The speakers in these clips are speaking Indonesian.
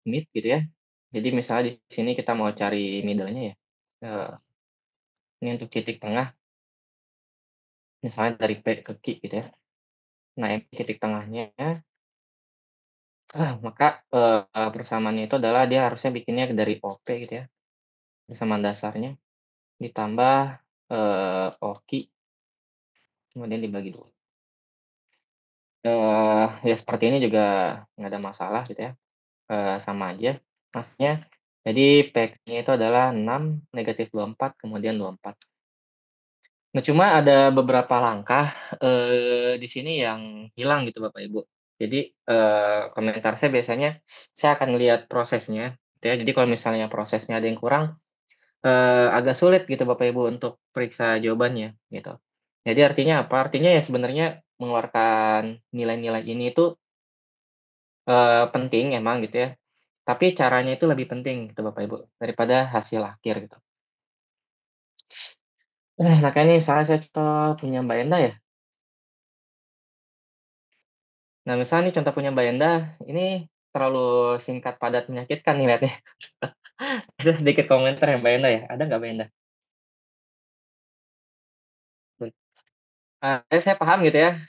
mid gitu ya. Jadi misalnya di sini kita mau cari middle-nya ya, eee, ini untuk titik tengah, misalnya dari P ke Q gitu ya. Nah, ini titik tengahnya, maka, persamaannya itu adalah dia harusnya bikinnya dari OP gitu ya, persamaan dasarnya, ditambah, OQ, kemudian dibagi 2. Ya seperti ini juga nggak ada masalah gitu ya, sama aja Masnya. Jadi P-nya itu adalah 6, -24, kemudian 24. Nah, cuma ada beberapa langkah, di sini yang hilang gitu Bapak Ibu. Jadi, komentar saya biasanya, saya akan lihat prosesnya gitu ya. Jadi kalau misalnya prosesnya ada yang kurang, agak sulit gitu Bapak Ibu untuk periksa jawabannya gitu. Jadi artinya apa? Artinya ya sebenarnya mengeluarkan nilai-nilai ini itu, penting emang gitu ya, tapi caranya itu lebih penting gitu Bapak Ibu, daripada hasil akhir gitu. Nah kayaknya misalnya saya contoh punya Mbak Enda ya. Nah misalnya nih contoh punya Mbak Enda, ini terlalu singkat, padat, menyakitkan nih lihatnya. Bisa sedikit komentar ya Mbak Enda ya, ada nggak Mbak Enda? Saya paham gitu ya,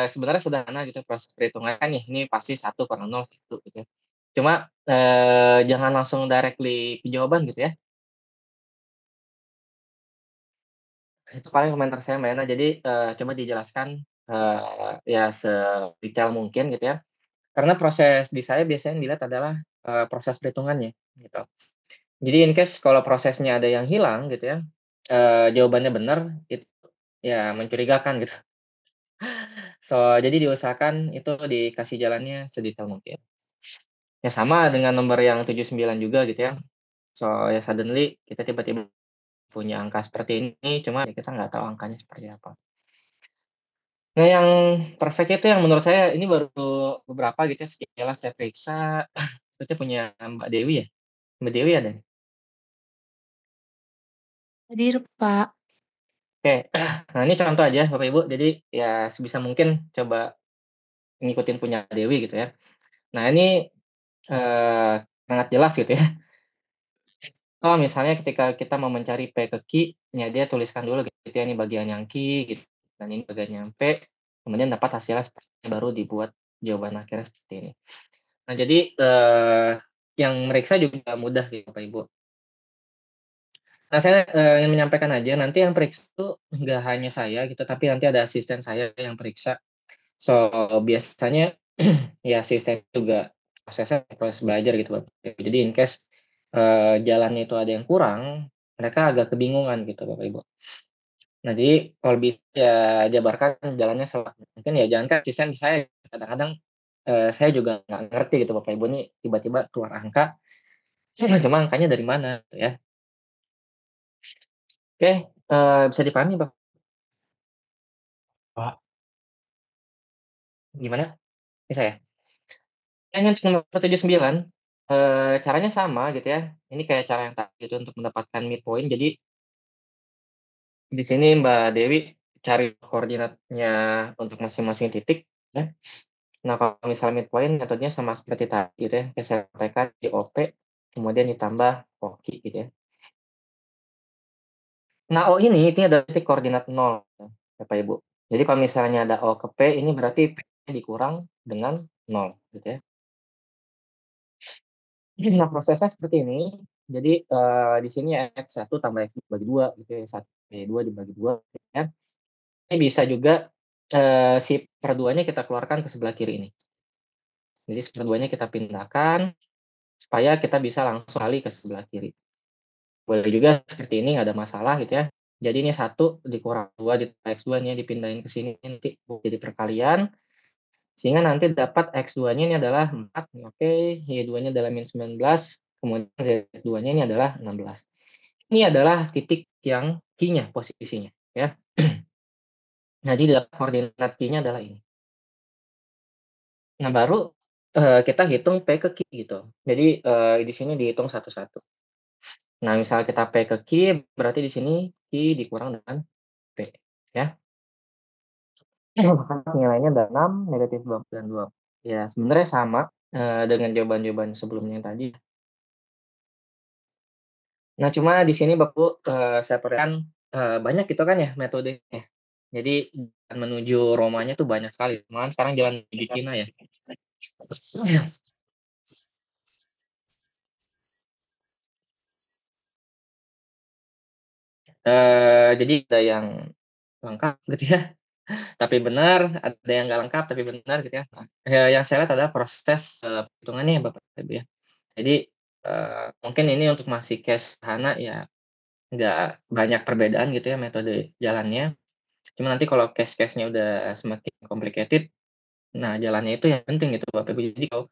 sebenarnya sederhana gitu proses perhitungannya kan nih, ini pasti 1 + 0 1 gitu ya. Cuma, jangan langsung directly ke jawaban gitu ya. Itu paling komentar saya Mbak Ena. Jadi, coba dijelaskan, ya sedetail mungkin gitu ya. Karena proses di saya biasanya yang dilihat adalah, proses perhitungannya gitu. Jadi in case kalau prosesnya ada yang hilang gitu ya, jawabannya benar, itu ya mencurigakan gitu. Jadi diusahakan itu dikasih jalannya sedetail mungkin. Ya sama dengan nomor yang 79 juga gitu ya. Ya suddenly kita tiba-tiba punya angka seperti ini, cuma ya kita nggak tahu angkanya seperti apa. Nah, yang perfect itu yang menurut saya ini baru beberapa gitu ya, sekilas saya periksa, itu punya Mbak Dewi ya? Mbak Dewi ada? Hadir, Pak. Oke, nah ini contoh aja Bapak Ibu, jadi ya sebisa mungkin coba ngikutin punya Dewi gitu ya. Nah ini, sangat jelas gitu ya, kalau misalnya ketika kita mau mencari P ke Q, ya dia tuliskan dulu gitu ya, ini bagian yang Q gitu, dan ini bagian yang P, kemudian dapat hasilnya seperti ini, baru dibuat jawaban akhirnya seperti ini. Nah jadi, yang meriksa juga mudah gitu Bapak Ibu. Nah saya, ingin menyampaikan aja nanti yang periksa itu nggak hanya saya gitu, tapi nanti ada asisten saya yang periksa. Biasanya ya asisten juga prosesnya proses belajar gitu Bapak Ibu. Jadi in case, jalannya itu ada yang kurang, mereka agak kebingungan gitu Bapak Ibu. Nah jadi kalau bisa ya jabarkan jalannya mungkin ya jangankan asisten saya, kadang-kadang, saya juga nggak ngerti gitu Bapak Ibu nih tiba-tiba keluar angka, cuma angkanya dari mana gitu ya. Oke, bisa dipahami Bang? Pak. Gimana? Bisa ya? Yang untuk nomor 79, caranya sama gitu ya, ini kayak cara yang tadi gitu untuk mendapatkan midpoint. Jadi di sini Mbak Dewi cari koordinatnya untuk masing-masing titik ya. Nah kalau misalnya midpoint metodenya sama seperti tadi gitu ya, yang saya sampaikan di OP, kemudian ditambah OQ gitu ya. Nah O ini adalah titik koordinat 0 ya, Bapak Ibu. Jadi kalau misalnya ada O ke P ini berarti P-nya dikurang dengan 0 gitu ya. Nah, prosesnya seperti ini. Jadi, di sini X1 tambah X dibagi 2 gitu ya, 1/2 dibagi 2 gitu ya. Ini bisa juga, si per 2-nya kita keluarkan ke sebelah kiri ini. Jadi seper 2-nya kita pindahkan, supaya kita bisa langsung kali ke sebelah kiri. Boleh juga seperti ini, nggak ada masalah gitu ya. Jadi ini 1 dikurang 2 ditambah X2 nya dipindahin ke sini nanti jadi perkalian, sehingga nanti dapat X2-nya ini adalah 4, oke, Y2-nya adalah -19, kemudian Z2-nya ini adalah 16. Ini adalah titik yang Q-nya, posisinya, ya. Jadi koordinat Q-nya adalah ini. Nah, baru, kita hitung P ke Q gitu. Jadi, di sini dihitung satu-satu. Nah, misal kita P ke Q, berarti di sini Q dikurang dengan P, ya. Maka nilainya ada 6, -20 dan 2. Ya, sebenarnya sama, dengan jawaban-jawaban sebelumnya tadi. Nah, cuma di sini Bapak, saya perhatikan, banyak gitu kan ya metodenya. Jadi jalan menuju Romanya tuh banyak sekali, malahan sekarang jalan menuju Cina ya. Iya. Jadi ada yang lengkap gitu ya, tapi benar, ada yang nggak lengkap tapi benar gitu ya. Nah, yang saya lihat adalah proses, perhitungannya ya Bapak Ibu ya. Jadi, mungkin ini untuk masih case sederhana ya nggak banyak perbedaan gitu ya metode jalannya, cuma nanti kalau case-nya udah semakin complicated, nah jalannya itu yang penting gitu Bapak Ibu. Jadi kalau,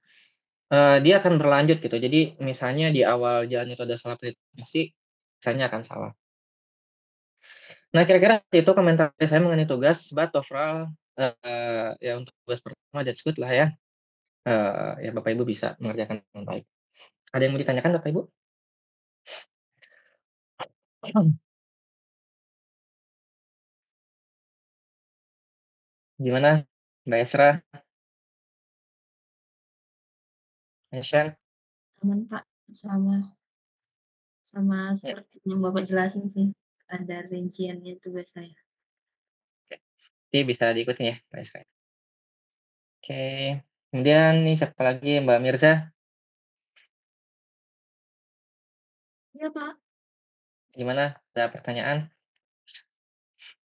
dia akan berlanjut gitu. Jadi misalnya di awal jalan itu ada salah presentasi, sisanya akan salah. Nah kira-kira itu komentar saya mengenai tugas, but overall, ya untuk tugas pertama that's good lah ya, ya Bapak Ibu bisa mengerjakan dengan baik. Ada yang mau ditanyakan Bapak Ibu? Gimana Mbak Esra, Henshan? Aman, Pak. Sama sama Ya, seperti yang Bapak jelasin sih, ada rinciannya tugas saya. oke. Jadi bisa diikutin ya Mbak Esra. Oke, kemudian nih siapa lagi, Mbak Mirza, Iya, Pak. gimana? Ada pertanyaan?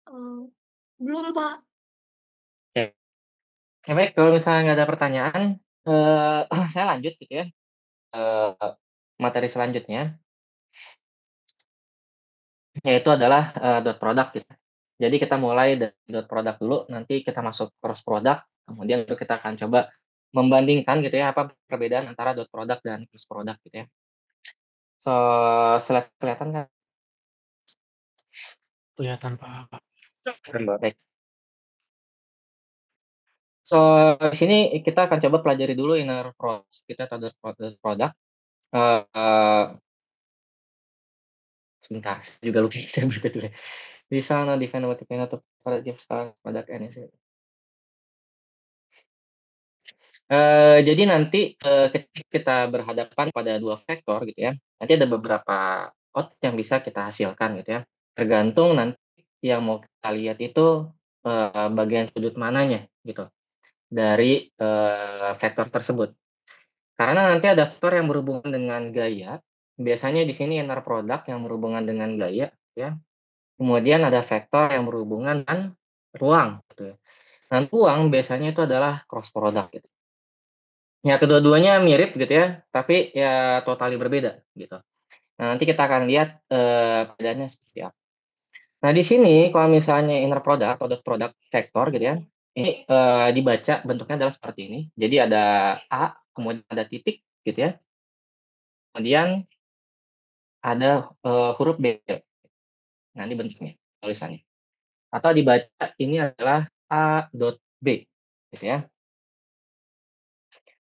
Eee, belum, Pak. Oke. Ya baik, kalau misalnya nggak ada pertanyaan, saya lanjut gitu ya, eee, materi selanjutnya, yaitu adalah, dot product gitu. Jadi kita mulai dari dot product dulu, nanti kita masuk cross product, kemudian baru kita akan coba membandingkan gitu ya, apa perbedaan antara dot product dan cross product gitu ya. So, slide kelihatan nggak? Kelihatan, Pak. Baik. So, di sini kita akan coba pelajari dulu inner product kita atau dot product, eee, sebentar saya juga lupa saya baca dulu ya. Di sana define what define atau product product NS. Jadi nanti, ketika kita berhadapan pada 2 vektor gitu ya, nanti ada beberapa output yang bisa kita hasilkan gitu ya, tergantung nanti yang mau kita lihat itu, bagian sudut mananya gitu dari, vektor tersebut. Karena nanti ada vektor yang berhubungan dengan gaya, biasanya di sini inner product yang berhubungan dengan gaya ya, kemudian ada vektor yang berhubungan dengan ruang gitu ya. Dan ruang biasanya itu adalah cross product gitu. Ya kedua-duanya mirip gitu ya, tapi ya totally berbeda gitu. Nah nanti kita akan lihat, perbedaannya seperti apa. Nah di sini kalau misalnya inner product atau dot product vektor gitu ya, ini, dibaca bentuknya adalah seperti ini. Jadi ada A, kemudian ada titik gitu ya, kemudian ada, huruf B. Nah ini bentuknya, tulisannya. Atau dibaca ini adalah A dot B gitu ya.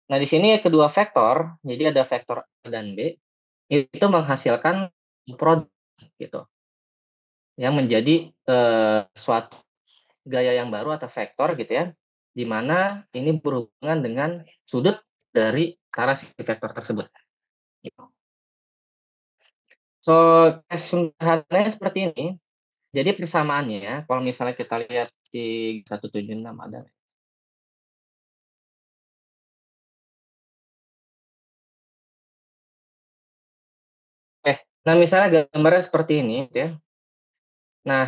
Nah di sini kedua vektor, jadi ada vektor A dan B, itu menghasilkan produk gitu, yang menjadi, suatu gaya yang baru atau vektor gitu ya, di mana ini berhubungan dengan sudut dari antara si vektor tersebut, gitu. So, sederhananya seperti ini, jadi persamaannya kalau misalnya kita lihat di 176 ada. Nah misalnya gambarnya seperti ini gitu ya. Nah,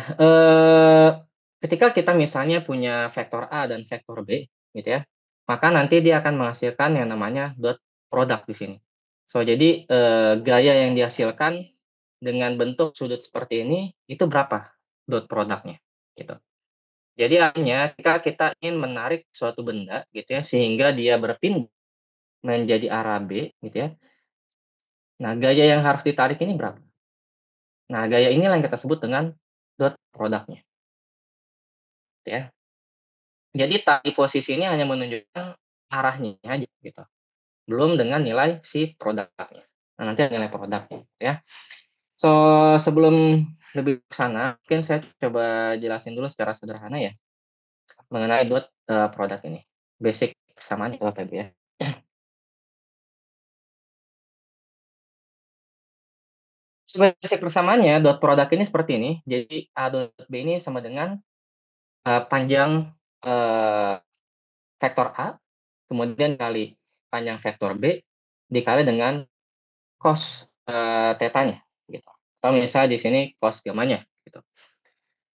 ketika kita misalnya punya vektor A dan vektor B, gitu ya, maka nanti dia akan menghasilkan yang namanya dot product di sini. So, jadi, gaya yang dihasilkan dengan bentuk sudut seperti ini, itu berapa dot produknya, gitu. Jadi artinya ketika kita ingin menarik suatu benda, gitu ya, sehingga dia berpindah menjadi arah B, gitu ya. Nah, gaya yang harus ditarik ini berapa? Nah, gaya inilah yang kita sebut dengan dot produknya, gitu ya. Jadi tali posisi ini hanya menunjukkan arahnya aja gitu, belum dengan nilai si produknya. Nah, nanti ada nilai produknya ya. So, sebelum lebih ke sana, mungkin saya coba jelasin dulu secara sederhana ya, mengenai produk ini. Basic persamaannya Bapak Ibu ya. Basic persamaannya dot product ini seperti ini, jadi A dot B ini sama dengan, panjang, eee, vektor A, kemudian kali panjang vektor B, dikali dengan cos, tetanya, gitu. Atau misal di sini cos gamanya, gitu.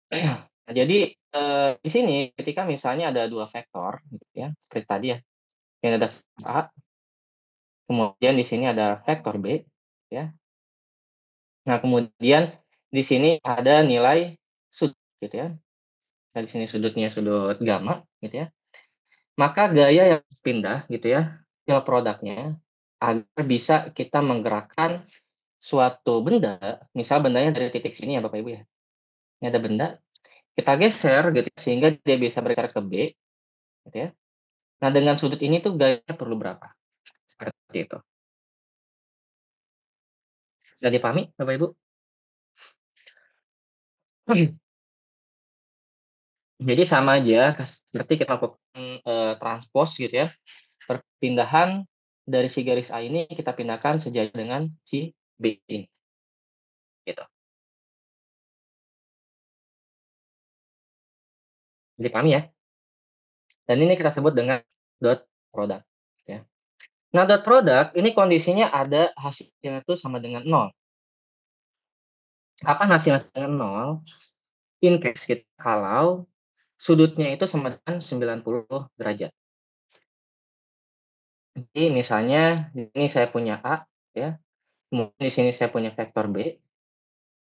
Nah, jadi, di sini ketika misalnya ada 2 vektor, gitu ya, seperti tadi ya, yang ada vektor A, kemudian di sini ada vektor B, ya. Nah, kemudian di sini ada nilai sudut, gitu ya. Nah, di sini sudutnya sudut gamma, gitu ya. Maka gaya yang pindah, gitu ya, skill produknya, agar bisa kita menggerakkan suatu benda, misal bendanya dari titik sini ya, Bapak Ibu ya. Ini ada benda, kita geser gitu sehingga dia bisa bergeser ke B, gitu ya. Nah, dengan sudut ini tuh gayanya perlu berapa? Seperti itu. Sudah dipahami, Bapak Ibu? Jadi sama aja seperti kita lakukan, transpose gitu ya, perpindahan dari si garis A ini kita pindahkan sejajar dengan si B ini, gitu. Dipahami ya? Dan ini kita sebut dengan dot product, ya. Nah, dot product ini kondisinya ada hasilnya itu sama dengan nol. Kapan hasilnya sama dengan nol? In case kalau sudutnya itu sama dengan 90 derajat. Jadi misalnya di sini saya punya A, ya, kemudian di sini saya punya vektor B,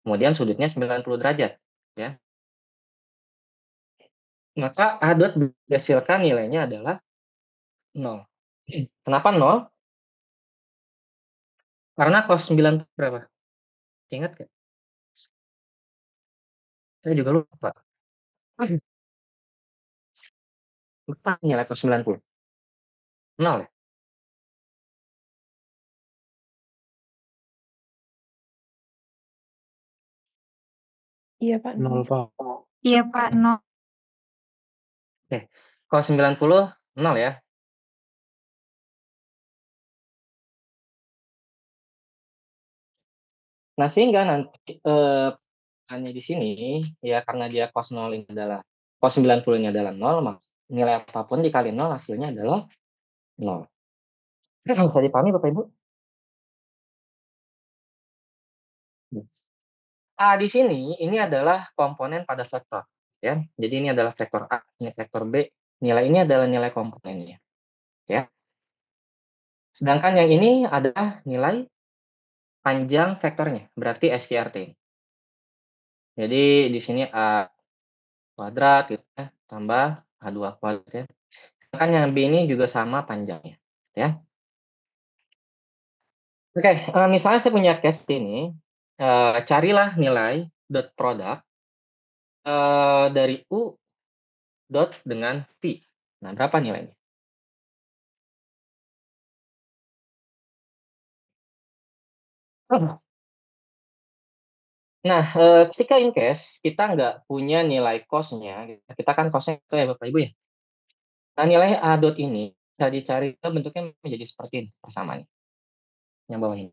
kemudian sudutnya 90 derajat, ya. Maka A dot dihasilkan nilainya adalah nol. Kenapa nol? Karena cos 90 berapa? Ingat nggak? Saya juga lupa. Lupa nilai cos 90. Nol ya? Iya, Pak, 0. Pak. Iya, Pak, nol. Oke, cos 90 nol ya. Nah, sehingga nanti, hanya di sini, ya karena dia cos 0 ini adalah cos 90 ini adalah nol, maka nilai apapun dikali nol hasilnya adalah nol. Bisa dipahami Bapak Ibu? A di sini, ini adalah komponen pada vektor, ya. Jadi ini adalah vektor A, ini vektor B, nilai ini adalah nilai komponennya, ya. Sedangkan yang ini adalah nilai panjang vektornya, berarti SQRT. Jadi di sini A kuadrat gitu ya, tambah A2 kuadrat ya. Sedangkan yang B ini juga sama panjangnya, ya. Oke, misalnya saya punya case ini, carilah nilai dot product, dari U dot dengan V. Nah, berapa nilainya? Nah, ketika in case kita nggak punya nilai cost-nya, gitu, kita kan cost-nya itu ya Bapak Ibu ya. Nah, nilai A dot ini bisa dicari bentuknya menjadi seperti ini persamaannya, yang bawah ini.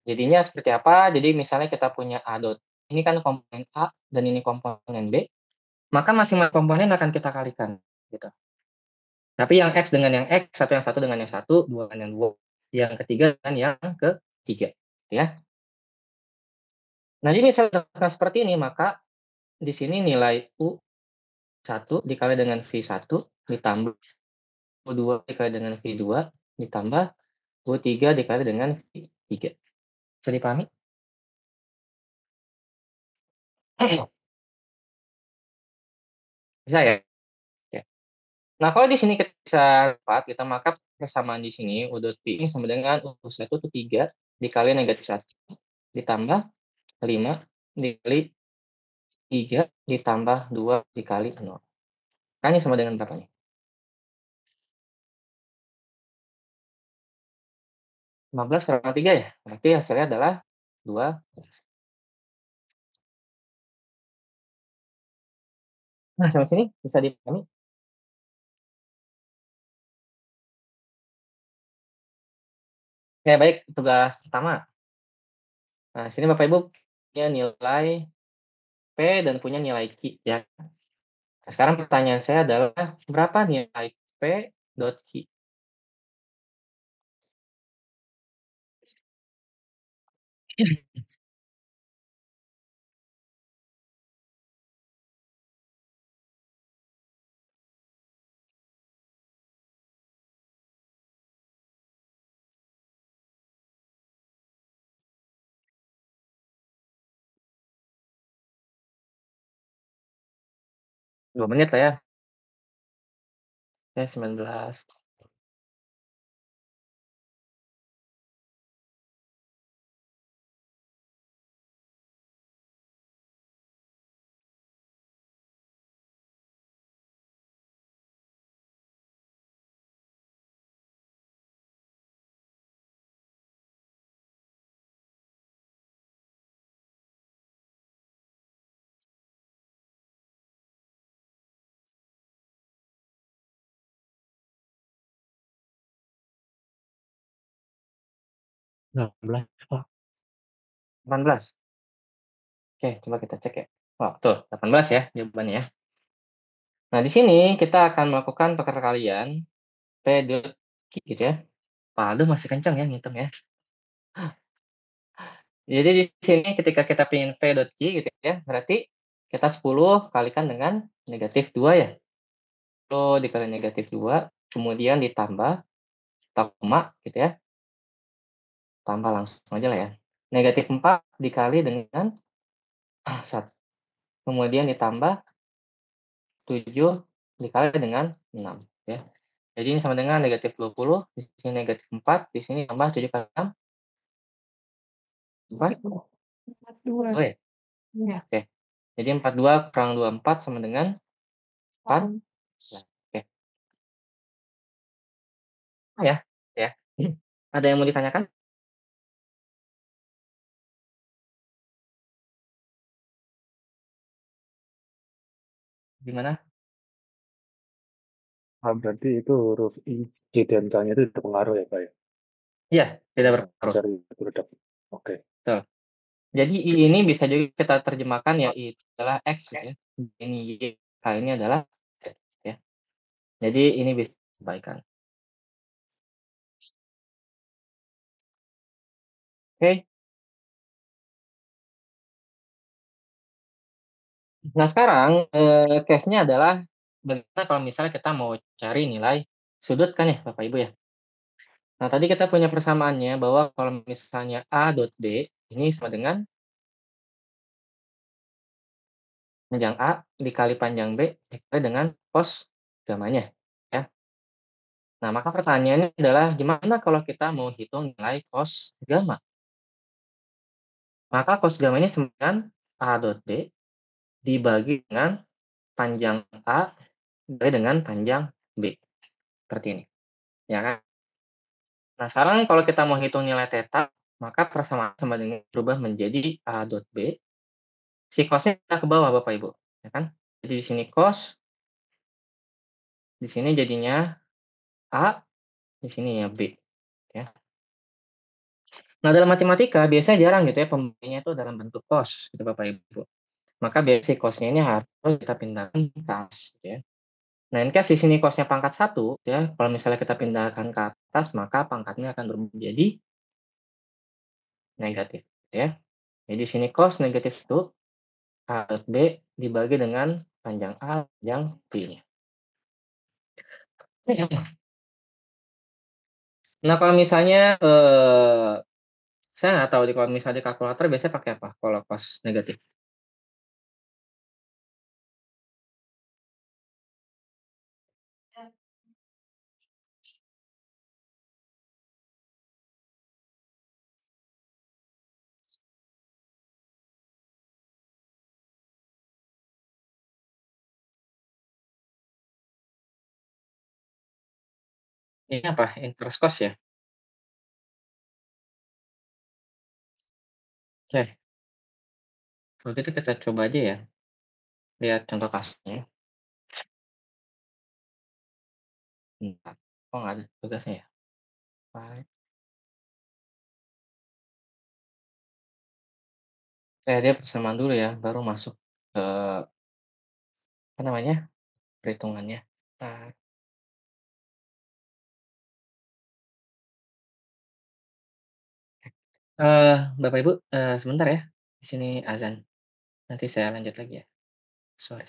Jadinya seperti apa? Jadi misalnya kita punya A dot, ini kan komponen A dan ini komponen B, maka masing-masing komponen akan kita kalikan, gitu. Tapi yang X dengan yang X, yang satu dengan yang satu, 2 dengan yang 2, yang ketiga dengan yang ketiga, ya. Nah, jadi misalnya seperti ini, maka di sini nilai U1 dikali dengan V1 ditambah U2 dikali dengan V2 ditambah U3 dikali dengan V3. Bisa dipahami? Bisa ya? Ya. Nah, kalau di sini kita bisa lihat, kita maka persamaan di sini U dot P ini sama dengan U1 itu 3 dikali negatif 1 ditambah 5 dikali 3 ditambah 2 dikali 0. Makanya sama dengan berapa nih? 15 kurang 3 ya? Berarti hasilnya adalah 2. Nah, sampai sini bisa dipahami? Ya, baik, tugas pertama. Nah, sini Bapak Ibu punya nilai P dan punya nilai Q ya. Nah, sekarang pertanyaan saya adalah berapa nilai P dot Q? Dua menit lah ya. Saya 19. Nah, 16 Pak. 18. Oke, coba kita cek ya. Oh, betul, 18 ya jawabannya ya. Nah, di sini kita akan melakukan perkalian P dot Q gitu ya. Waduh, masih kencang ya ngitung ya. Jadi di sini ketika kita pengen P dot Q gitu ya, berarti kita 10 kalikan dengan negatif 2 ya. 10 dikali negatif 2, kemudian ditambah koma gitu ya, tambah langsung aja lah ya. Negatif 4 dikali dengan 1, kemudian ditambah 7 dikali dengan 6 ya. Jadi ini sama dengan negatif 20, di sini negatif 4, di sini tambah 7 kali 6, 4, 42. 2 ya? Iya. Oke. Jadi 42 kurang 24 sama dengan 4. Nah, oke. Oh ya, ya. Ada yang mau ditanyakan? Gimana? Berarti itu huruf I, J, dan K-nya itu berpengaruh ya, Pak ya? Iya, tidak berpengaruh. Cari produk. Oke. Betul. Jadi I ini bisa juga kita terjemahkan ya I itu adalah X gitu ya. Ini Y, K ini adalah Z ya. Jadi ini bisa disampaikan. Oke. Nah sekarang case-nya adalah bagaimana kalau misalnya kita mau cari nilai sudut kan ya Bapak Ibu ya. Nah tadi kita punya persamaannya bahwa kalau misalnya A dot B ini sama dengan panjang A dikali panjang B dikali dengan cos gamanya ya. Nah maka pertanyaannya adalah gimana kalau kita mau hitung nilai cos gamma? Maka cos gamma ini sama dengan A dot B dibagi dengan panjang A dibagi dengan panjang B. Seperti ini. Ya kan? Nah, sekarang kalau kita mau hitung nilai theta, maka persamaan sama dengan berubah menjadi A dot B. Si cos-nya pindah ke bawah Bapak Ibu, ya kan? Jadi di sini cos, di sini jadinya A, di sini ya B, ya. Nah, dalam matematika biasanya jarang gitu ya pembelinya itu dalam bentuk cos gitu Bapak Ibu. Maka biasanya si cos-nya ini harus kita pindahkan ke atas, gitu ya. Nah, in case di sini cos-nya pangkat 1 ya, kalau misalnya kita pindahkan ke atas, maka pangkatnya akan berubah menjadi negatif, ya. Jadi sini cos negatif 1, A dot B dibagi dengan panjang A, panjang B-nya. Nah, kalau misalnya, saya nggak tahu kalau misalnya di kalkulator biasanya pakai apa kalau cos negatif? Ini apa, inverse cos ya? Oke, kalau gitu kita coba aja ya, lihat contoh kasusnya. Bentar, kok nggak ada tugasnya ya? 5 Dia persamaan dulu ya, baru masuk ke, apa namanya, perhitungannya. Nah, Bapak Ibu, sebentar ya, di sini azan, nanti saya lanjut lagi ya. Sorry.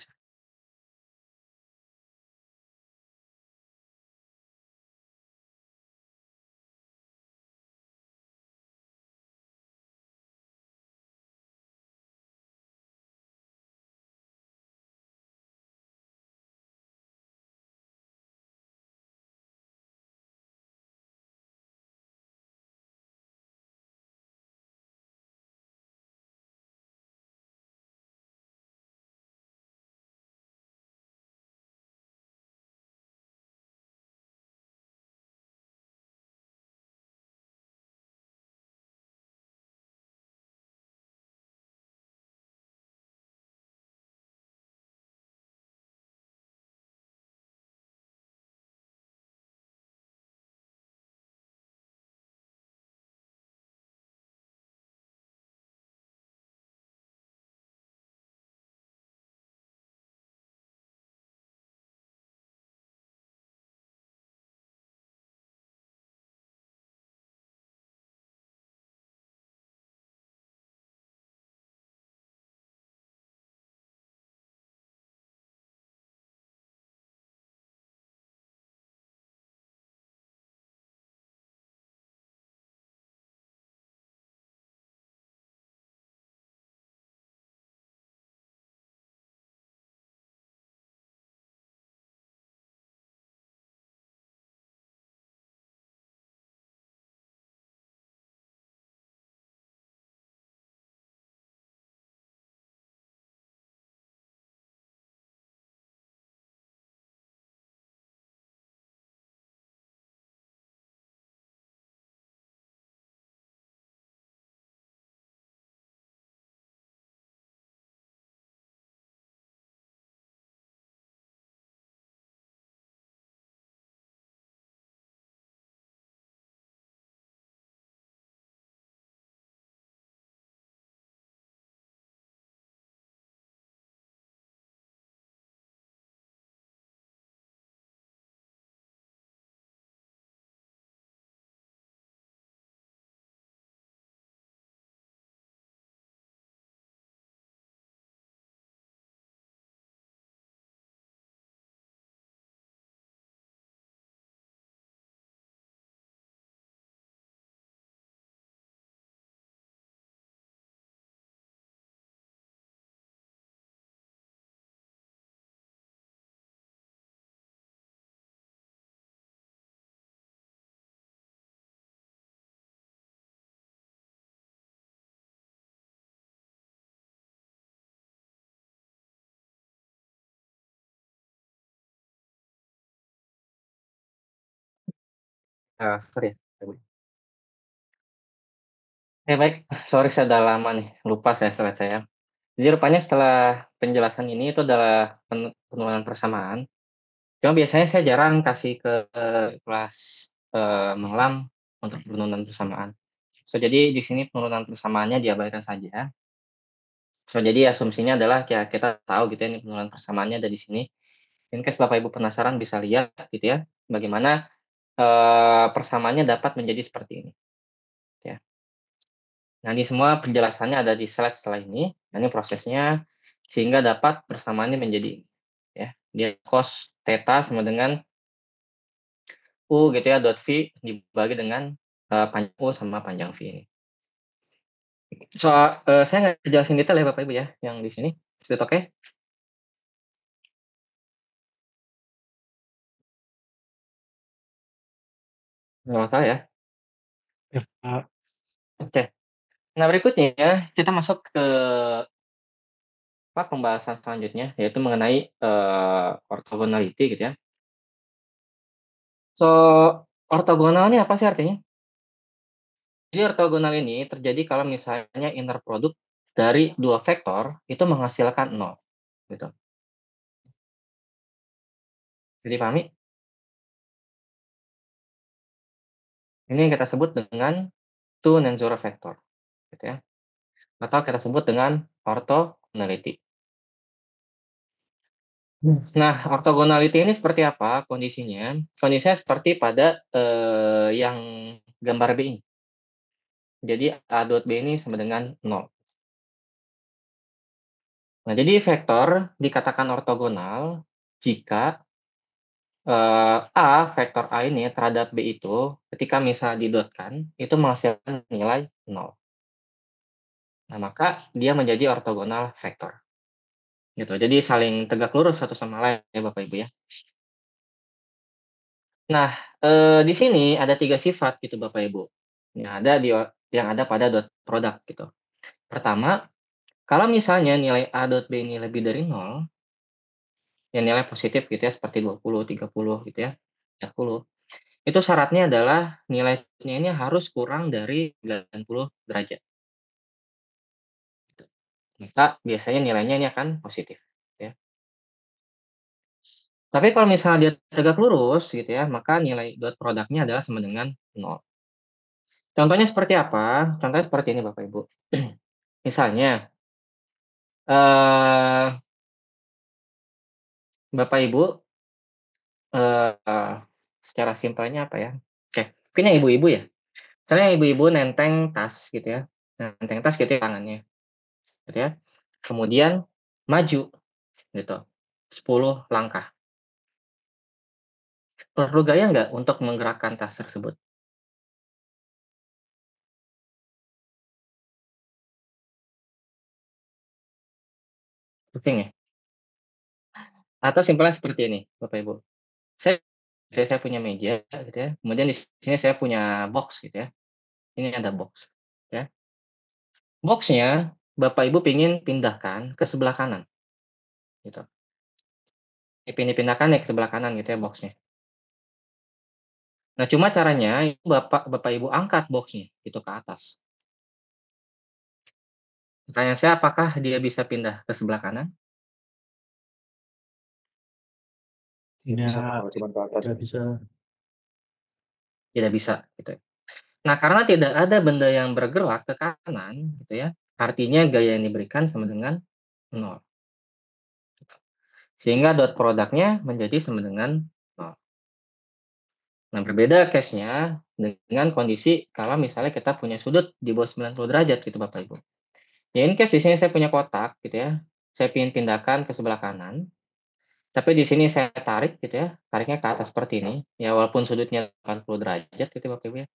Sorry ya, Bapak Ibu. Ya baik, sorry saya udah lama nih, lupa slide saya. Jadi rupanya setelah penjelasan ini itu adalah penurunan persamaan, cuma biasanya saya jarang kasih ke kelas, mengelam untuk penurunan persamaan. Jadi di sini penurunan persamaannya diabaikan saja. Jadi asumsinya adalah ya kita tahu gitu ya, ini penurunan persamaannya ada di sini. In case Bapak Ibu penasaran bisa lihat gitu ya, bagaimana, persamaannya dapat menjadi seperti ini, ya. Nah, ini semua penjelasannya ada di slide setelah ini. Nah, ini prosesnya sehingga dapat persamaannya menjadi ya, dia cos theta sama dengan U gitu ya, dot V dibagi dengan, panjang U sama panjang V ini. Saya nggak jelasin detail ya Bapak Ibu ya, yang di sini. Is it okay? Nggak masalah ya? Ya, Pak. Oke. Nah, berikutnya kita masuk ke pembahasan selanjutnya, yaitu mengenai, orthogonality gitu ya. So, ortogonal ini apa sih artinya? Jadi ortogonal ini terjadi kalau misalnya inner product dari dua vektor itu menghasilkan nol, gitu. Jadi dipahami? Ini yang kita sebut dengan two non-zero vector, gitu ya. atau kita sebut dengan orthogonality. Nah, orthogonality ini seperti apa kondisinya? Kondisinya seperti pada, yang gambar B ini. Jadi A dot B ini sama dengan 0. Nah, jadi vektor dikatakan ortogonal jika, A, vektor A ini terhadap B itu ketika misal didotkan, itu menghasilkan nilai 0. Nah, maka dia menjadi ortogonal vektor. Gitu, jadi saling tegak lurus satu sama lain ya Bapak Ibu ya. Nah, di sini ada 3 sifat gitu Bapak Ibu, yang ada pada dot product gitu. Pertama, kalau misalnya nilai A dot B ini lebih dari 0, ya nilai positif gitu ya seperti 20, 30 gitu ya, 40, itu syaratnya adalah nilai nya ini harus kurang dari 90 derajat. Gitu. Maka biasanya nilainya ini akan positif ya. Tapi kalau misalnya dia tegak lurus gitu ya, maka nilai dot product-nya adalah sama dengan 0. Contohnya seperti apa? Contohnya seperti ini Bapak Ibu. Misalnya, eee, Bapak Ibu, eee, secara simpelnya apa ya, oke, mungkin yang ibu-ibu ya, misalnya ibu-ibu nenteng tas gitu ya, nenteng tas gitu ya tangannya, gitu ya, kemudian maju gitu, 10 langkah. Perlu gaya nggak untuk menggerakkan tas tersebut? Pusing ya? Atau simpelnya seperti ini Bapak Ibu, saya saya punya meja gitu ya, kemudian di sini saya punya box gitu ya, ini ada box, ya. Box-nya Bapak Ibu pengen pindahkan ke sebelah kanan, gitu. Dipindahkan ya ke sebelah kanan gitu ya box-nya. Nah, cuma caranya itu Bapak Ibu angkat box-nya gitu ke atas. Pertanyaan saya apakah dia bisa pindah ke sebelah kanan? Nggak bisa Ya, kalau cuma ke atas. nggak bisa. Tidak bisa, gitu. Nah, karena tidak ada benda yang bergerak ke kanan gitu ya, artinya gaya yang diberikan sama dengan 0. Sehingga dot product-nya menjadi sama dengan 0. Nah, berbeda case-nya dengan kondisi kalau misalnya kita punya sudut di bawah 90 derajat gitu Bapak Ibu. Ya in case di sini saya punya kotak gitu ya, saya ingin pindahkan ke sebelah kanan, tapi di sini saya tarik gitu ya, tariknya ke atas seperti ini, ya walaupun sudutnya 80 derajat gitu Bapak Ibu ya.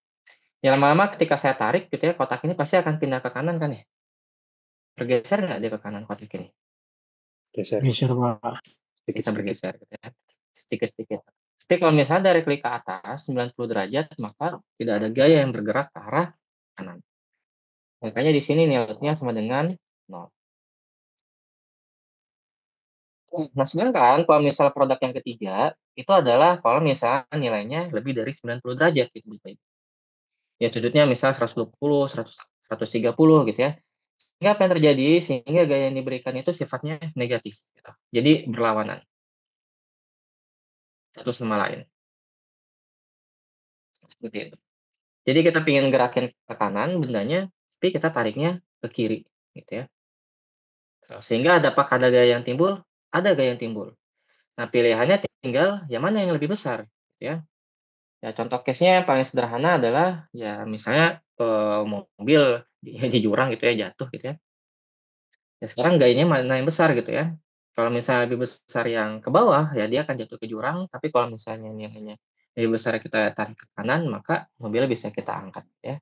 Ya lama-lama ketika saya tarik gitu ya, kotak ini pasti akan pindah ke kanan kan ya? Bergeser nggak dia ke kanan kotak ini? Geser Geser, Pak. Bisa sedikit-sedikit. bergeser gitu ya, sedikit-sedikit. Tapi kalau misalnya dari klik ke atas 90 derajat, maka tidak ada gaya yang bergerak ke arah kanan. Makanya di sini nilainya sama dengan 0. Nah, sedangkan kalau misal produk yang ketiga, itu adalah kalau misalnya nilainya lebih dari 90 derajat gitu, Bapak Ibu. Ya sudutnya misal 120, 130 gitu ya. Sehingga apa yang terjadi, sehingga gaya yang diberikan itu sifatnya negatif gitu. Jadi berlawanan satu sama lain, seperti itu. Jadi kita pengen gerakin ke kanan bendanya, tapi kita tariknya ke kiri gitu ya. Sehingga apakah ada gaya yang timbul? Ada gaya yang timbul. Nah, pilihannya tinggal yang mana yang lebih besar gitu ya. Ya contoh case-nya yang paling sederhana adalah ya misalnya, mobil di jurang gitu ya, jatuh gitu ya. Ya sekarang gayanya mana yang besar gitu ya. Kalau misalnya lebih besar yang ke bawah, ya dia akan jatuh ke jurang, tapi kalau misalnya nilainya lebih besar kita tarik ke kanan, maka mobilnya bisa kita angkat ya.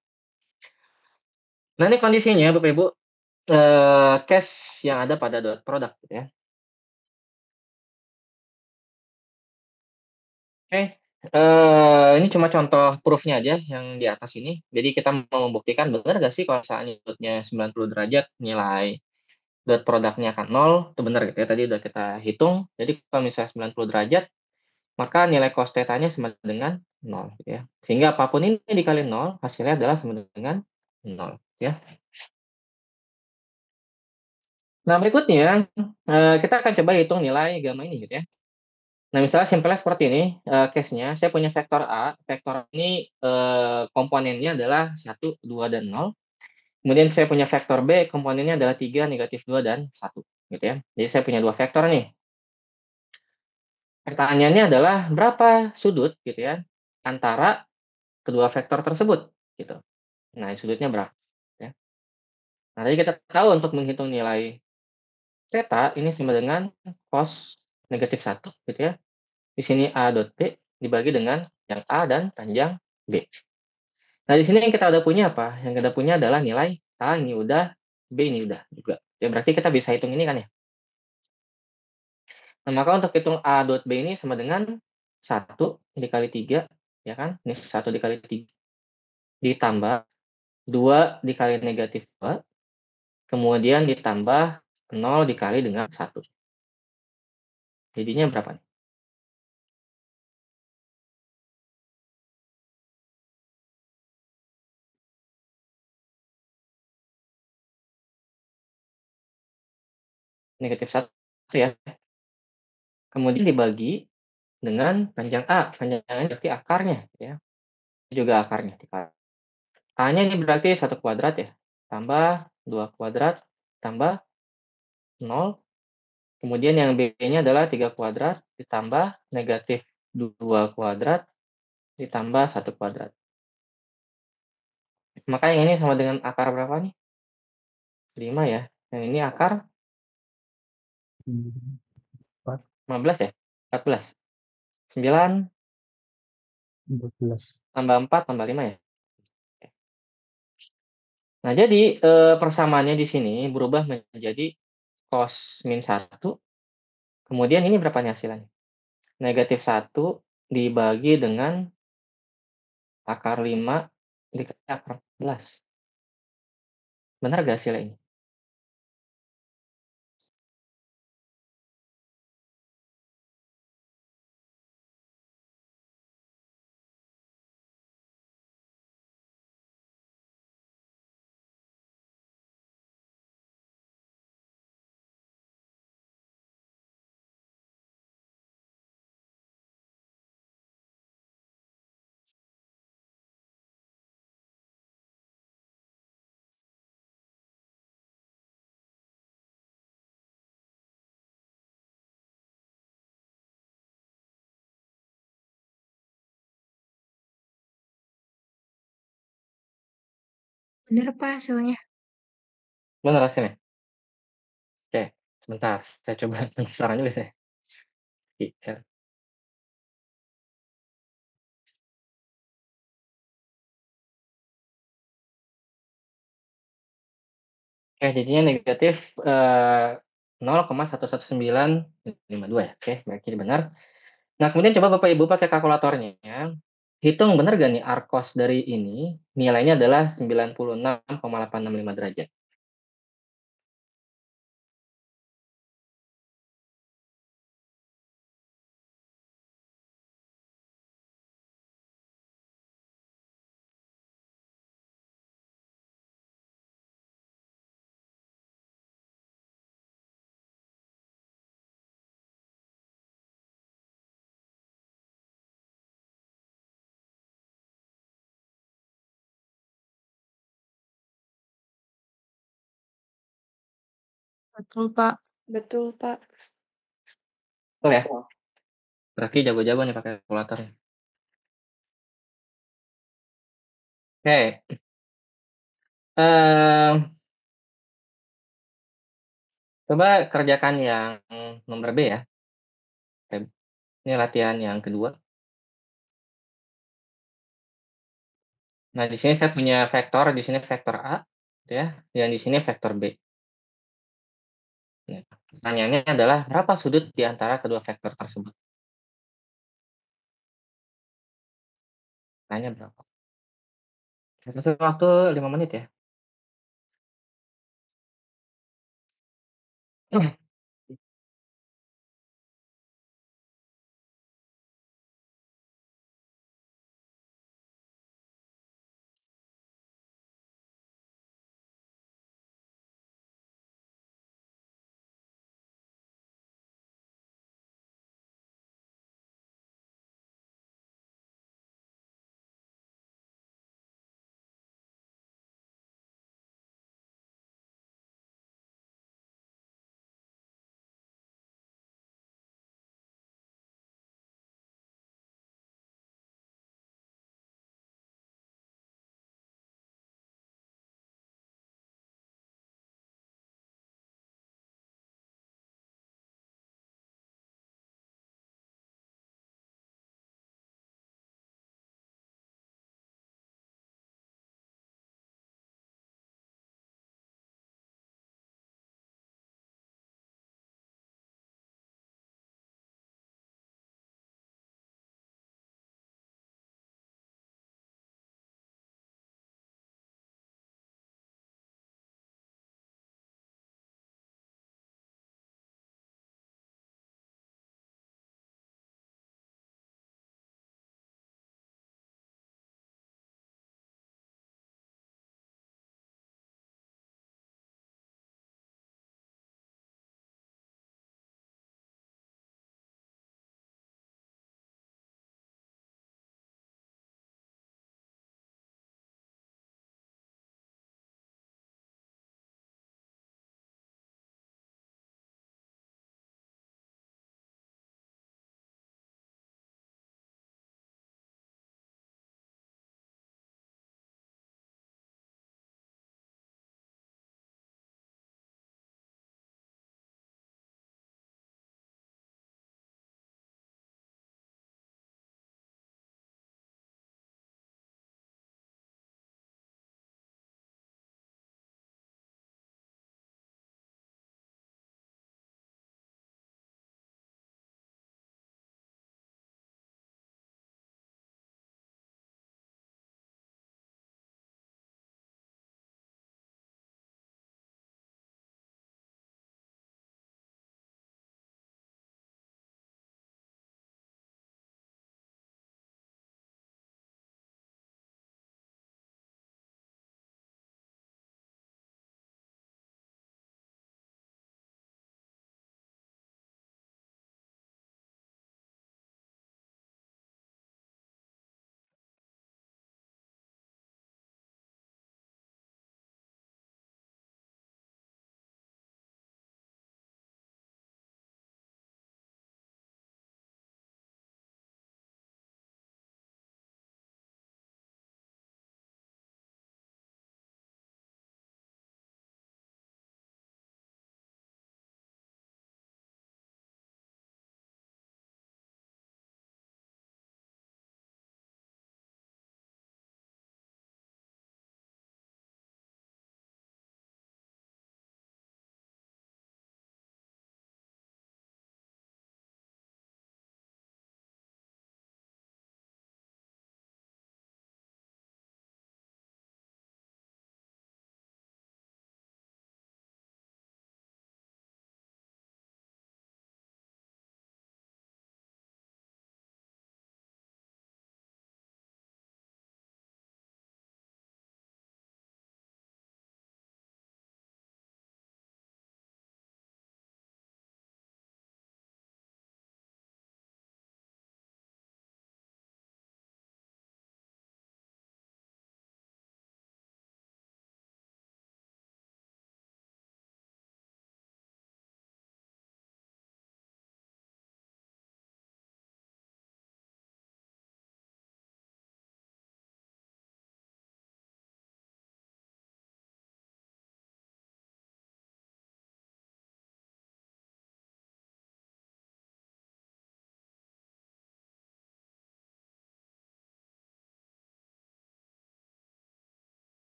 Nah ini kondisinya Bapak Ibu, case yang ada pada dot product gitu ya. Oke, ini cuma contoh proof-nya aja yang di atas ini. Jadi kita mau membuktikan benar nggak sih kalau misalnya dotnya 90 derajat nilai dot produknya akan 0, itu benar gitu ya, tadi udah kita hitung. Jadi kalau misalnya 90 derajat, maka nilai cos theta-nya sama dengan 0 gitu ya. Sehingga apapun ini dikali 0, hasilnya adalah sama dengan 0 ya. Nah berikutnya, kita akan coba hitung nilai gamma ini gitu ya. Nah misalnya simpelnya seperti ini, case-nya saya punya vektor A, vektor ini, komponennya adalah 1, 2, dan 0. Kemudian saya punya vektor B, komponennya adalah 3, -2, dan 1, gitu ya. Jadi saya punya 2 vektor nih. Pertanyaannya adalah berapa sudut gitu ya, antara kedua vektor tersebut, gitu. Nah, sudutnya berapa, ya. Nah, tadi kita tahu untuk menghitung nilai theta ini sama dengan cos -1 gitu ya. Di sini A dot B dibagi dengan yang A dan panjang B. Nah, di sini yang kita udah punya apa? Yang kita punya adalah nilai A ini udah, B ini udah juga. Ya berarti kita bisa hitung ini kan ya. Nah, maka untuk hitung A dot B ini sama dengan 1 dikali 3, ya kan? Ini 1 dikali 3 ditambah 2 dikali -2, kemudian ditambah 0 dikali dengan 1. Jadinya berapa nih? -1 ya. Kemudian dibagi dengan panjang A, panjangnya berarti akarnya ya, juga akarnya dikali. A-nya ini berarti 1 kuadrat ya, tambah 2 kuadrat, tambah 0, kemudian yang B-nya adalah 3 kuadrat, ditambah -2 kuadrat, ditambah 1 kuadrat. Maka yang ini sama dengan akar berapa nih? 5 ya, yang ini akar 4, 15 ya? 14? 9 14. tambah 4 tambah 5 ya? Nah, jadi, persamaannya di sini berubah menjadi cos -1, kemudian ini berapa nih hasilnya? -1 dibagi dengan akar 5 dikali akar 14. Benar nggak hasilnya ini? Bener Pak hasilnya. Benar hasilnya? Oke, sebentar, saya coba penasaran juga saya. Iya. Oke, jadinya negatif, 0,11952 ya? Oke, berarti benar. Nah, kemudian coba Bapak Ibu pakai kalkulatornya, hitung benar nggak nih arkos dari ini, nilainya adalah 96,865 derajat. Betul Pak. Betul, Pak. Betul ya? Berarti jago-jago nih pakai kalkulatornya. Oke, coba kerjakan yang nomor B ya. Oke, ini latihan yang kedua. Nah, di sini saya punya vektor, di sini vektor A, ya, dan di sini vektor B. Nah, pertanyaannya adalah berapa sudut di antara kedua vektor tersebut? Tanya berapa? Kasih waktu 5 menit ya.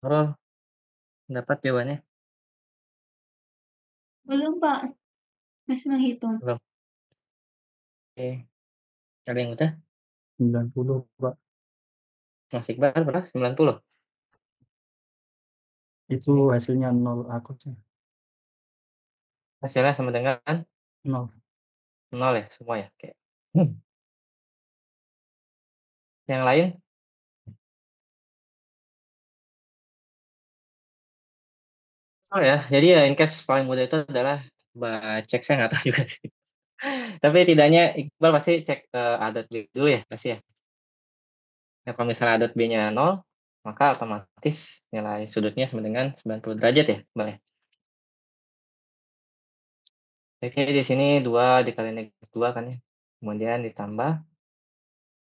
Nurul, dapat jawabannya? Belum, Pak. Masih menghitung. Belum. Oke. Ada yang udah? 90, Pak. Mas Iqbal berapa? 90? Itu Oke. hasilnya 0 akutnya. Hasilnya sama dengan 0. 0 ya semua ya? Oke. Yang lain? Oh ya, jadi ya in case paling mudah itu adalah cek, saya nggak tahu juga sih. Tapi tidaknya Iqbal pasti cek, adat B dulu ya, pasti ya? Ya kalau misalnya adat B-nya 0, maka otomatis nilai sudutnya sama dengan 90 derajat ya, Iqbal ya? Oke, di sini 2 dikali negatif 2 kan ya, kemudian ditambah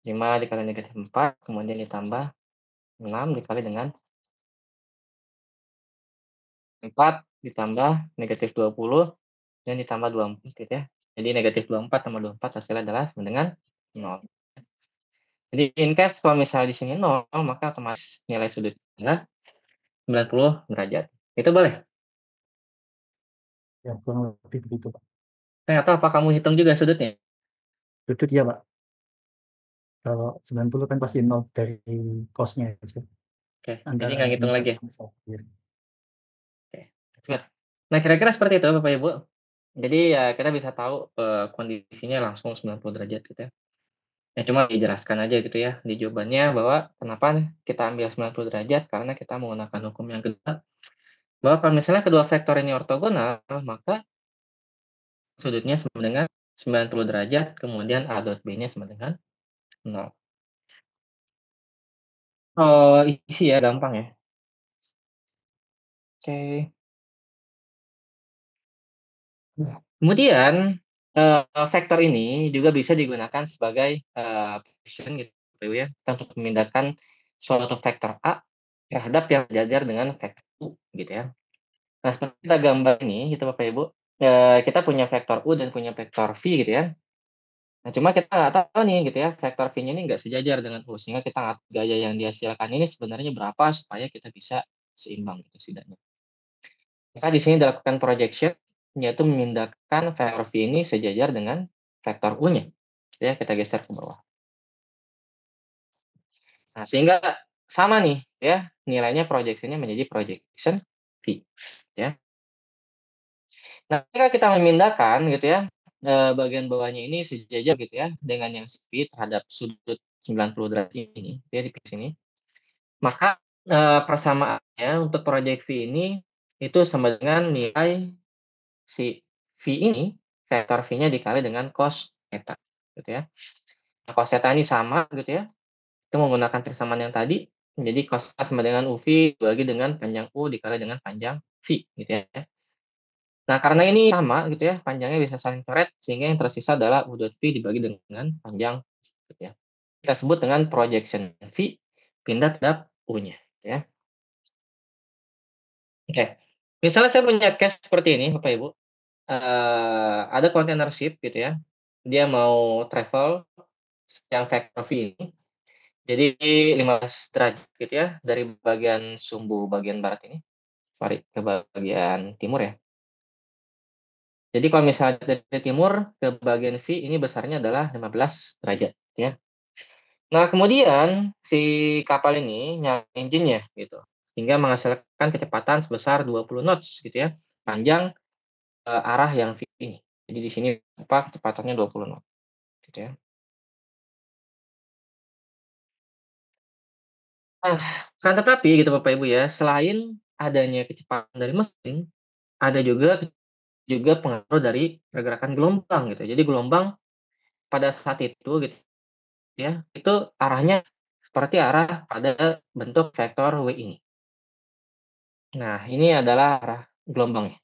5 dikali negatif 4, kemudian ditambah 6 dikali dengan 4 ditambah negatif 20 dan ditambah 24 gitu ya. Jadi negatif 24 tambah 24 hasilnya adalah sama dengan 0. Jadi in case kalau misalnya di sini 0, maka otomatis nilai sudutnya adalah 90 derajat. Itu boleh? Ya, kurang lebih begitu, Pak. Saya nggak tahu apa kamu hitung juga sudutnya? Sudut ya, Pak. Kalau 90 kan pasti 0 dari cos-nya aja. Oke, jadi Antara nggak ngitung min lagi 1 ya? sama 1. Ya. Oke, that's good. Nah, kira-kira seperti itu Bapak Ibu. Jadi ya kita bisa tahu, kondisinya langsung 90 derajat gitu ya. Ya cuma dijelaskan aja gitu ya di jawabannya bahwa kenapa kita ambil 90 derajat, karena kita menggunakan hukum yang kedua, bahwa kalau misalnya kedua vektor ini ortogonal, maka sudutnya sama dengan 90 derajat, kemudian A dot B-nya sama dengan 0. Oh, isi ya, gampang ya. Oke. Kemudian, vektor ini juga bisa digunakan sebagai, position gitu ya, untuk memindahkan suatu vektor A terhadap yang sejajar dengan vektor U gitu ya. Nah, seperti kita gambar ini gitu Bapak Ibu, kita punya vektor U dan punya vektor V gitu ya. Nah, cuma kita nggak tahu nih gitu ya, vektor V-nya ini nggak sejajar dengan U, sehingga kita ngatur gaya yang dihasilkan ini sebenarnya berapa supaya kita bisa seimbang gitu setidaknya. Maka di sini dilakukan projection, yaitu memindahkan vektor V ini sejajar dengan vektor U-nya. Ya, kita geser ke bawah. Nah, sehingga sama nih ya, nilainya projection-nya menjadi projection V, ya. Nah, ketika kita memindahkan gitu ya, bagian bawahnya ini sejajar gitu ya dengan yang V terhadap sudut 90 derajat ini, ya di sini, maka, persamaannya untuk proyek V ini itu sama dengan nilai si V ini, vektor V-nya dikali dengan cos theta, gitu ya. Nah, cos theta ini sama gitu ya, itu menggunakan persamaan yang tadi, jadi cos theta sama dengan UV dibagi dengan panjang U dikali dengan panjang V, gitu ya. Nah, karena ini sama gitu ya, panjangnya bisa saling coret, sehingga yang tersisa adalah U dot V dibagi dengan panjang, gitu ya. Kita sebut dengan projection V pindah terhadap U-nya, ya. Oke, misalnya saya punya case seperti ini, Bapak Ibu. Ada container ship gitu ya, dia mau travel yang vektor V ini, jadi 15 derajat gitu ya, dari bagian sumbu bagian barat ini, sorry, ke bagian timur ya. Jadi kalau misalnya dari timur ke bagian V ini besarnya adalah 15 derajat ya. Nah kemudian si kapal ini nyala engine-nya gitu, hingga menghasilkan kecepatan sebesar 20 knots gitu ya, panjang, arah yang V ini. Jadi di sini apa, kecepatannya 20 knots gitu ya. Nah, kan tetapi gitu Bapak Ibu ya, selain adanya kecepatan dari mesin, ada juga pengaruh dari pergerakan gelombang gitu. Jadi gelombang pada saat itu gitu ya, itu arahnya seperti arah pada bentuk vektor W ini. Nah, ini adalah arah gelombangnya.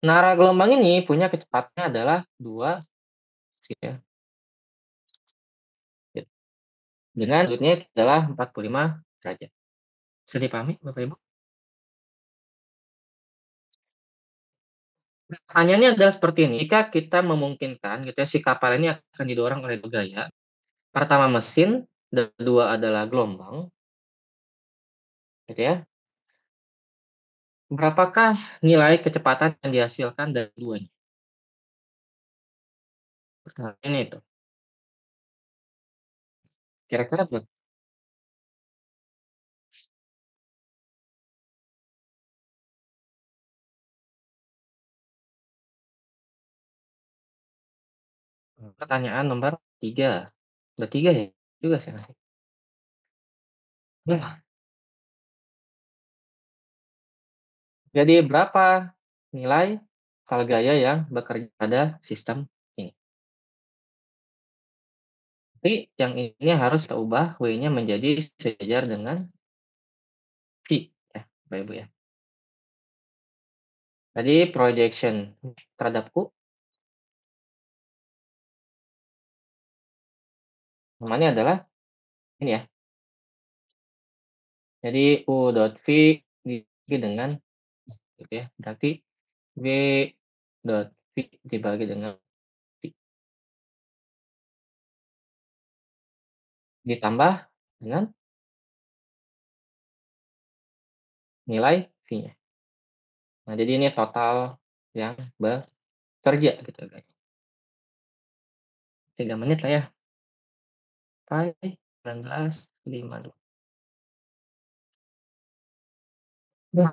Nah, arah gelombang ini punya kecepatannya adalah 2 gitu ya, gitu. Dengan sudutnya adalah 45 derajat. Bisa dipahami Bapak Ibu? Pertanyaannya adalah seperti ini, jika kita memungkinkan gitu ya, si kapal ini akan didorong oleh 2 gaya, pertama mesin, dan kedua adalah gelombang, gitu ya. Berapakah nilai kecepatan yang dihasilkan dari keduanya? Pertanyaannya itu, kira-kira berapa? Pertanyaan nomor 3. Udah 3 ya? Juga sih masih. Nah, jadi berapa nilai total gaya yang bekerja pada sistem ini? Tapi yang ini harus kita ubah W-nya menjadi sejajar dengan V ya, Bapak Ibu ya. Jadi projection terhadap U namanya adalah ini ya. Jadi U dot V dibagi dengan gitu ya. Berarti W dot V dibagi dengan V ditambah dengan nilai V-nya. Nah, jadi ini total yang bekerja gitu guys. 3 menit lah ya. Pi 19,52. Nah,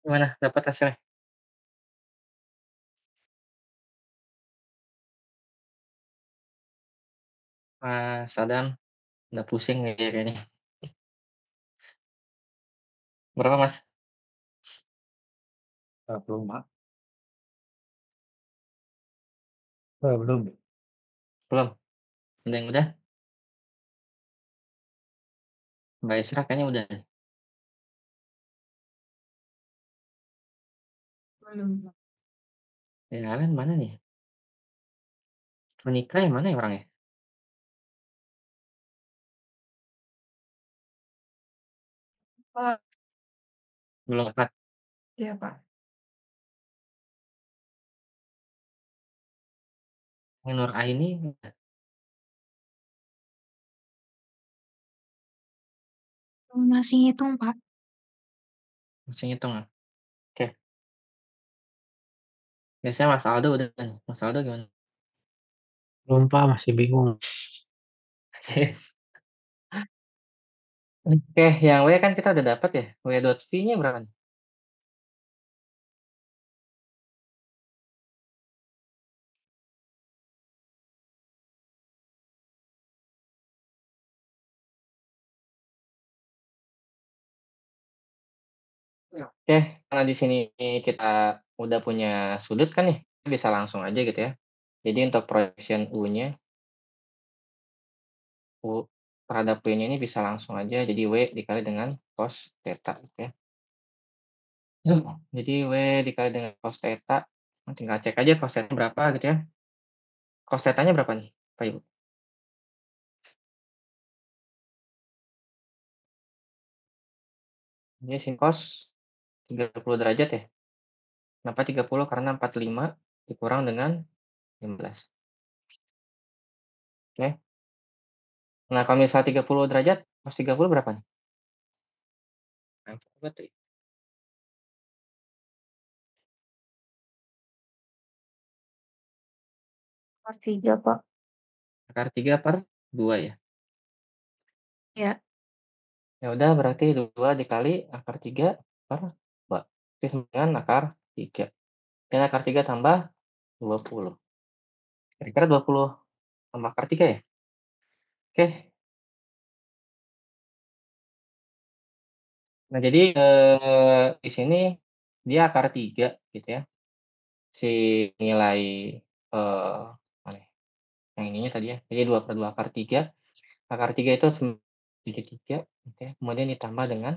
gimana dapat hasilnya? Mas Adam udah pusing nih kayaknya. Berapa Mas? Belum, Mak. Belum. Belum? Ada yang udah? Mbak Isra kayaknya udah. Belum. Yang lain mana nih? Monica yang mana ya orangnya? Oh. Belum dapat. Iya, Pak. Yang Nur Aini Masih ngitung, Pak. masih ngitung ya? Oke. Biasanya Mas Aldo udah nih. Mas Aldo gimana? Belum Pak, masih bingung. Oke, yang W kan kita udah dapat ya. W.V-nya berapa nih? Oke, karena di sini kita udah punya sudut kan nih, bisa langsung aja gitu ya. Jadi untuk projection U-nya, U terhadap W-nya ini bisa langsung aja jadi W dikali dengan cos theta gitu ya. Jadi W dikali dengan cos theta, tinggal cek aja cos theta berapa gitu ya. Cos theta-nya berapa nih, Bapak Ibu? Ini sin cos 30 derajat ya. Kenapa 30? Karena 45 dikurang dengan 15. Oke. Nah, kalau misalnya 30 derajat, cos 30 berapa nih? Berapa tuh? Akar 3, Pak. Akar 3/2 ya? Ya. Ya udah berarti 2 dikali akar 3/2. Itu sama dengan akar 3. Dan akar 3 tambah 20. Kira-kira 20 tambah akar 3 ya? Oke. Nah jadi, di sini dia akar 3 gitu ya, si nilai, mana ya, yang ininya tadi ya, jadi 2/2 akar 3 itu 3 gitu ya, kemudian ditambah dengan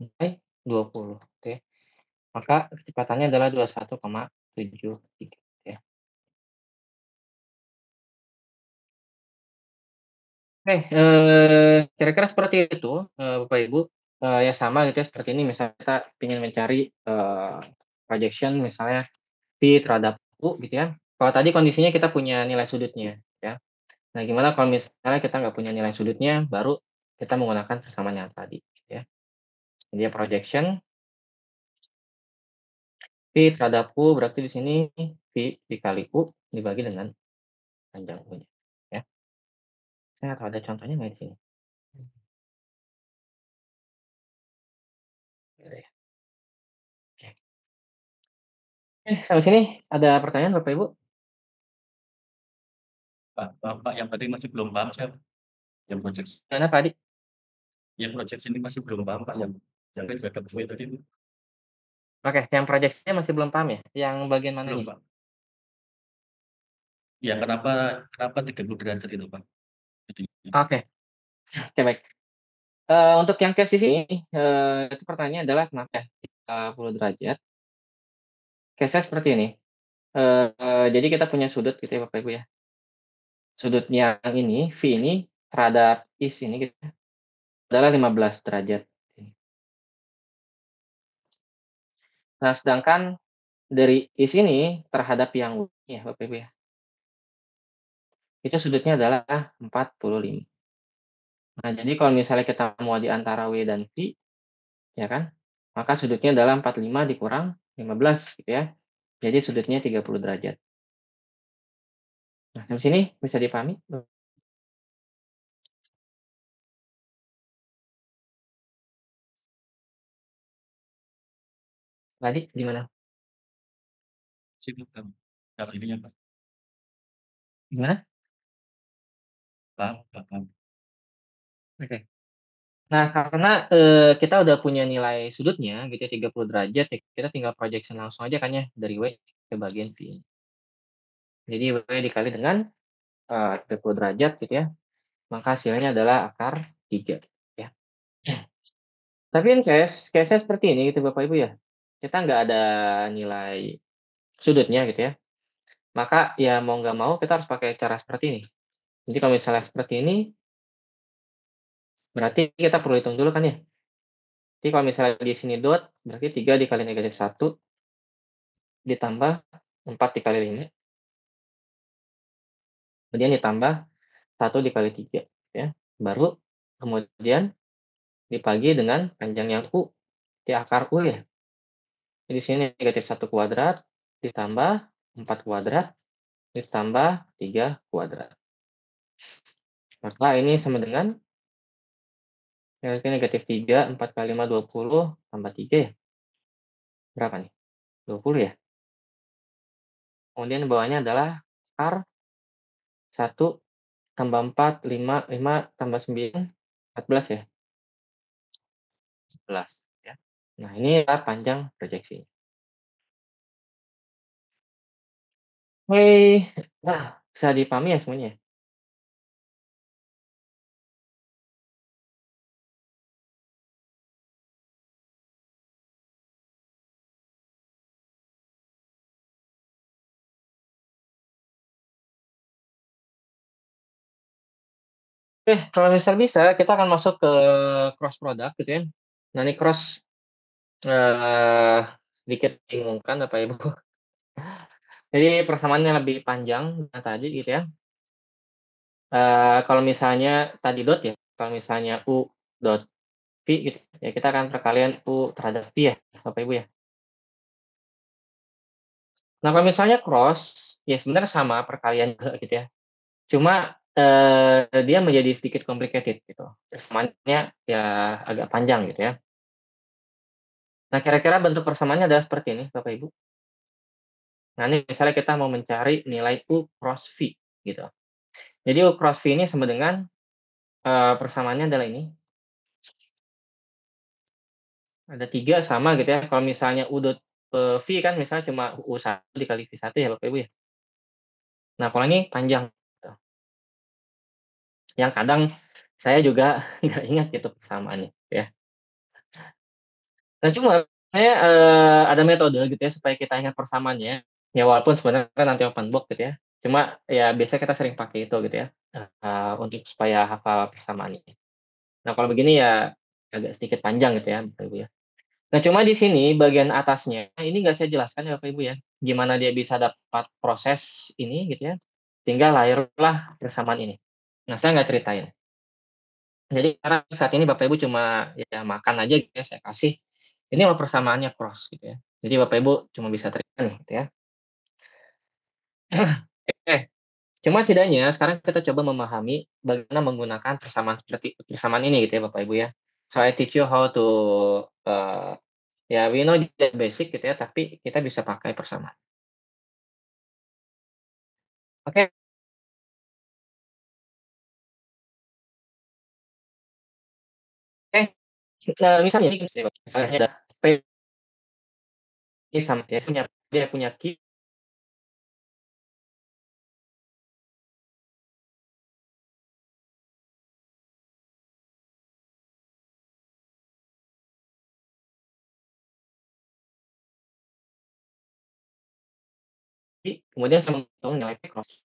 nilai 20 gitu ya, maka kecepatannya adalah 21,73 ya. Oke, kira-kira seperti itu, Bapak Ibu, ya sama gitu ya seperti ini misalnya kita ingin mencari, projection misalnya Pi terhadap U gitu ya. Kalau tadi kondisinya kita punya nilai sudutnya ya. Nah gimana kalau misalnya kita nggak punya nilai sudutnya, baru kita menggunakan persamaan yang tadi gitu ya. Jadi ya projection Pi terhadap U berarti di sini Pi dikali U dibagi dengan panjang U-nya ya. Saya nggak tahu ada contohnya nggak di sini? Nggak ada ya? Oke. Sampai sini ada pertanyaan Bapak Ibu? Pak, yang tadi masih belum paham saya, yang proyeksi Gimana Pak Adi? ini masih belum paham Pak, yang sudah ketemu tadi itu. Oke, yang proyeksinya masih belum paham ya? Yang bagian mana Belum nih? Pak. Ya kenapa 30 derajat itu Pak? Itu. Oke, oke baik. Untuk yang case di sini, itu pertanyaannya adalah kenapa ya 30 derajat? Case-nya seperti ini, jadi kita punya sudut gitu ya Bapak Ibu ya. Sudutnya yang ini, V ini terhadap is ini gitu ya, adalah 15 derajat. Nah sedangkan dari is ini terhadap yang U ya Bapak Ibu ya, itu sudutnya adalah 45. Nah jadi kalau misalnya kita mau di antara W dan V, ya kan, maka sudutnya adalah 45 dikurang 15 gitu ya. Jadi sudutnya 30 derajat. Nah, dari sini bisa dipahami? Tadi gimana? Situ kan. Kalau ininya Pak. Gimana? Paham. Oke. Nah, karena, kita udah punya nilai sudutnya gitu ya 30 derajat ya, kita tinggal projection langsung aja kan ya dari W ke bagian V ini. Jadi W dikali dengan, 30 derajat gitu ya, maka hasilnya adalah akar 3 ya. Tapi kan case-nya seperti ini gitu Bapak Ibu ya, kita nggak ada nilai sudutnya gitu ya, maka ya mau nggak mau kita harus pakai cara seperti ini. Jadi kalau misalnya seperti ini, berarti kita perlu hitung dulu kan ya. Jadi kalau misalnya di sini dot, berarti 3 dikali negatif 1 ditambah 4 dikali 5, kemudian ditambah 1 dikali 3 ya. Baru kemudian dibagi dengan panjang yang U, di akar U ya. Di sini negatif 1 kuadrat ditambah 4 kuadrat ditambah 3 kuadrat. Maka ini sama dengan negatif 3, 4 kali 5, 20, tambah 3 ya. Berapa nih? 20 ya. Kemudian bawahnya adalah akar 1 tambah 4, 5 tambah 9, 14 ya. 14 ya. Nah, ini adalah panjang proyeksi. Oke, nah bisa dipahami ya semuanya? Oke, kalau misal bisa, kita akan masuk ke cross product gitu ya. Nah, ini cross, sedikit membingungkan Bapak Ibu. Jadi persamaannya lebih panjang yang tadi gitu ya. Kalau misalnya tadi dot ya, kalau misalnya U dot V gitu, ya kita akan perkalian U terhadap V ya, Bapak Ibu ya. Nah, kalau misalnya cross, ya sebenarnya sama perkalian juga gitu ya. Cuma, dia menjadi sedikit complicated gitu. Persamaannya ya agak panjang gitu ya. Nah, kira-kira bentuk persamaannya adalah seperti ini, Bapak Ibu. Nah, ini misalnya kita mau mencari nilai U cross V gitu. Jadi U cross V ini sama dengan, persamaannya adalah ini. Ada 3 sama gitu ya, kalau misalnya U dot, V kan misalnya cuma U1 dikali V1 ya Bapak Ibu ya. Nah, kalau ini panjang gitu, yang kadang saya juga nggak ingat gitu persamaannya ya. Nah, cuma saya, ada metode gitu ya supaya kita ingat persamaannya, ya walaupun sebenarnya kan nanti open book gitu ya. Cuma ya biasanya kita sering pakai itu gitu ya, untuk supaya hafal persamaannya. Nah, kalau begini ya agak sedikit panjang gitu ya Bapak Ibu ya. Nah, cuma di sini bagian atasnya, ini nggak saya jelaskan ya Bapak Ibu ya, gimana dia bisa dapat proses ini gitu ya, sehingga lahirlah persamaan ini. Nah, saya nggak ceritain. Jadi sekarang saat ini Bapak Ibu cuma ya makan aja gitu ya, saya kasih, ini loh persamaannya cross gitu ya. Jadi Bapak Ibu cuma bisa terima nih gitu ya. Oke, cuma setidaknya sekarang kita coba memahami bagaimana menggunakan persamaan seperti persamaan ini gitu ya Bapak Ibu ya. So I teach you how to, eee ya, we know the basic gitu ya, tapi kita bisa pakai persamaan. Oke, oke, misalnya ini misalnya saya ada P sama dia punya Q, kemudian sama nilai P cross.